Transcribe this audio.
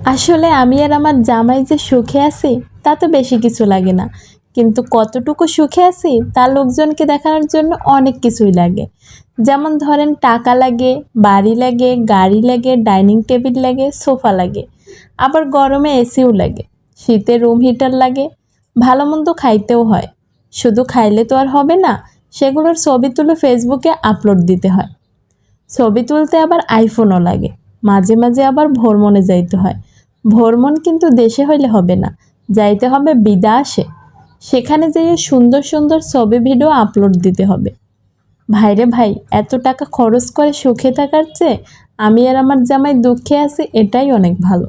আসলে আমি আর আমার জামাই যে সুখে আছি তা তো বেশি কিছু লাগে না, কিন্তু কতটুকু সুখে আছি তা লোকজনকে দেখানোর জন্য অনেক কিছুই লাগে। যেমন ধরেন টাকা লাগে, বাড়ি লাগে, গাড়ি লাগে, ডাইনিং টেবিল লাগে, সোফা লাগে, আবার গরমে এসিও লাগে, শীতে রুম হিটার লাগে, ভালো মন্দ খাইতেও হয়। শুধু খাইলে তো আর হবে না, সেগুলোর ছবি তুলে ফেসবুকে আপলোড দিতে হয়। ছবি তুলতে আবার আইফোনও লাগে, মাঝে মাঝে আবার ভ্রমণে যাইতে হয়। ভ্রমণ কিন্তু দেশে হইলে হবে না, যাইতে হবে বিদেশে। সেখানে যেয়ে সুন্দর সুন্দর ছবি ভিডিও আপলোড দিতে হবে। ভাইরে ভাই, এত টাকা খরচ করে সুখে থাকার চেয়ে আমি আর আমার জামাই দুঃখে আছি এটাই অনেক ভালো।